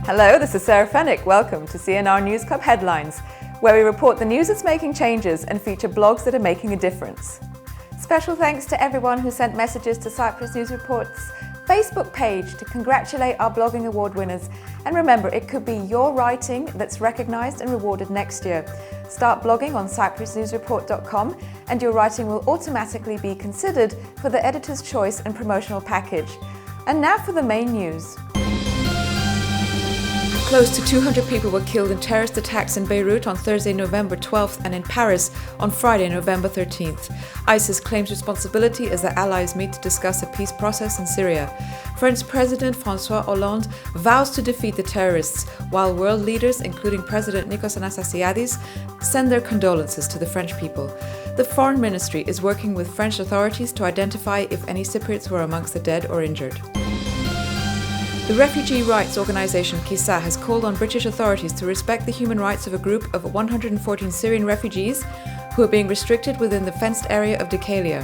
Hello, this is Sarah Fennick. Welcome to CNR News Club Headlines, where we report the news that's making changes and feature blogs that are making a difference. Special thanks to everyone who sent messages to Cyprus News Report's Facebook page to congratulate our blogging award winners. And remember, it could be your writing that's recognised and rewarded next year. Start blogging on cyprusnewsreport.com and your writing will automatically be considered for the editor's choice and promotional package. And now for the main news. Close to 200 people were killed in terrorist attacks in Beirut on Thursday, November 12th and in Paris on Friday, November 13th. ISIS claims responsibility as the allies meet to discuss a peace process in Syria. French President François Hollande vows to defeat the terrorists, while world leaders, including President Nikos Anastasiadis, send their condolences to the French people. The Foreign Ministry is working with French authorities to identify if any Cypriots were amongst the dead or injured. The refugee rights organisation KISA has called on British authorities to respect the human rights of a group of 114 Syrian refugees who are being restricted within the fenced area of Dekhelia.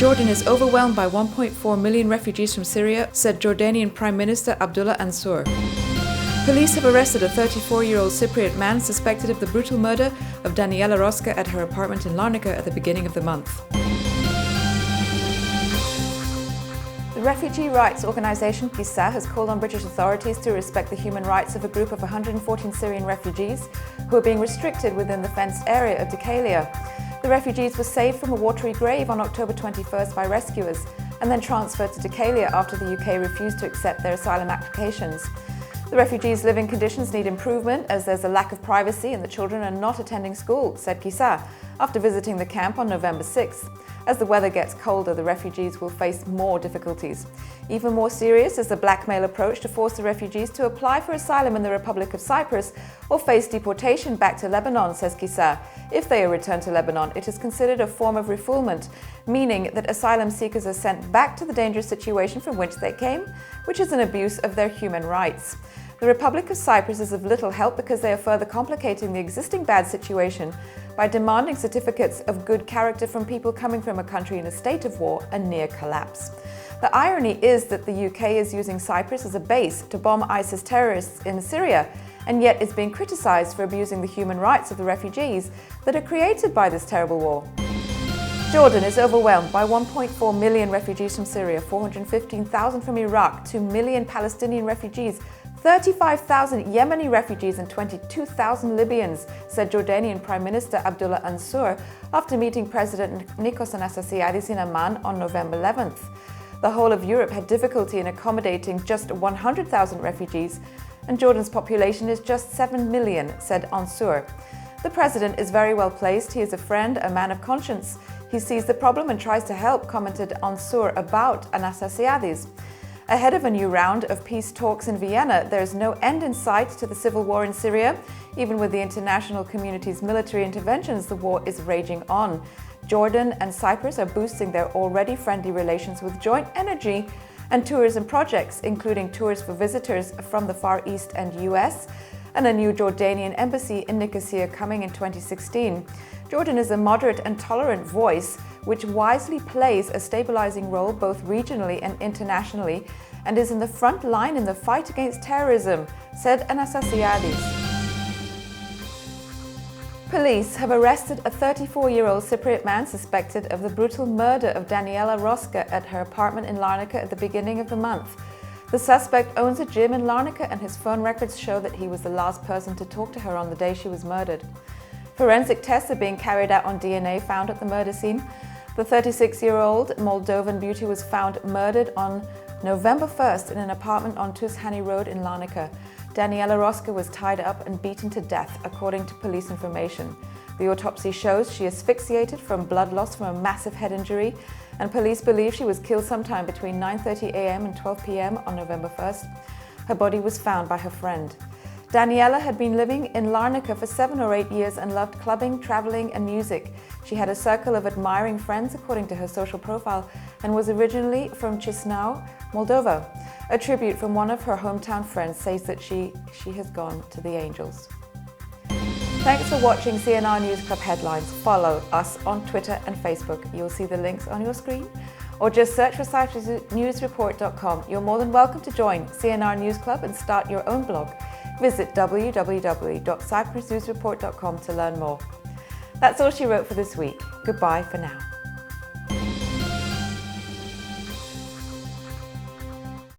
Jordan is overwhelmed by 1.4 million refugees from Syria, said Jordanian Prime Minister Abdullah Ansur. Police have arrested a 34-year-old Cypriot man suspected of the brutal murder of Daniela Rosca at her apartment in Larnaca at the beginning of the month. The refugee rights organisation KISA has called on British authorities to respect the human rights of a group of 114 Syrian refugees who are being restricted within the fenced area of Dekhelia. The refugees were saved from a watery grave on October 21st by rescuers and then transferred to Dekhelia after the UK refused to accept their asylum applications. The refugees' living conditions need improvement as there's a lack of privacy and the children are not attending school, said KISA, after visiting the camp on November 6th. As the weather gets colder, the refugees will face more difficulties. Even more serious is the blackmail approach to force the refugees to apply for asylum in the Republic of Cyprus or face deportation back to Lebanon, says KISA. If they are returned to Lebanon, it is considered a form of refoulement, meaning that asylum seekers are sent back to the dangerous situation from which they came, which is an abuse of their human rights. The Republic of Cyprus is of little help because they are further complicating the existing bad situation by demanding certificates of good character from people coming from a country in a state of war and near collapse. The irony is that the UK is using Cyprus as a base to bomb ISIS terrorists in Syria, and yet is being criticised for abusing the human rights of the refugees that are created by this terrible war. Jordan is overwhelmed by 1.4 million refugees from Syria, 415,000 from Iraq, 2 million Palestinian refugees, 35,000 Yemeni refugees and 22,000 Libyans, said Jordanian Prime Minister Abdullah Ansur after meeting President Nikos Anastasiadis in Amman on November 11th. The whole of Europe had difficulty in accommodating just 100,000 refugees, and Jordan's population is just 7 million, said Ansur. The president is very well placed. He is a friend, a man of conscience. He sees the problem and tries to help, commented Ansur about Anastasiadis. Ahead of a new round of peace talks in Vienna, there is no end in sight to the civil war in Syria. Even with the international community's military interventions, the war is raging on. Jordan and Cyprus are boosting their already friendly relations with joint energy and tourism projects, including tours for visitors from the Far East and US, and a new Jordanian embassy in Nicosia coming in 2016. Jordan is a moderate and tolerant voice which wisely plays a stabilizing role both regionally and internationally and is in the front line in the fight against terrorism, said Anastasiadis. Police have arrested a 34-year-old Cypriot man suspected of the brutal murder of Daniela Rosca at her apartment in Larnaca at the beginning of the month. The suspect owns a gym in Larnaca and his phone records show that he was the last person to talk to her on the day she was murdered. Forensic tests are being carried out on DNA found at the murder scene. The 36-year-old Moldovan beauty was found murdered on November 1st in an apartment on Tushani Road in Larnaca. Daniela Rosca was tied up and beaten to death, according to police information. The autopsy shows she asphyxiated from blood loss from a massive head injury, and police believe she was killed sometime between 9:30 a.m. and 12 p.m. on November 1st. Her body was found by her friend. Daniela had been living in Larnaca for 7 or 8 years and loved clubbing, traveling and music. She had a circle of admiring friends according to her social profile and was originally from Chisinau, Moldova. A tribute from one of her hometown friends says that she has gone to the angels. Thanks for watching CNR News Club Headlines. Follow us on Twitter and Facebook. You'll see the links on your screen. or just search for cyprusnewsreport.com. You're more than welcome to join CNR News Club and start your own blog. Visit www.cyprusnewsreport.com to learn more. That's all she wrote for this week. Goodbye for now.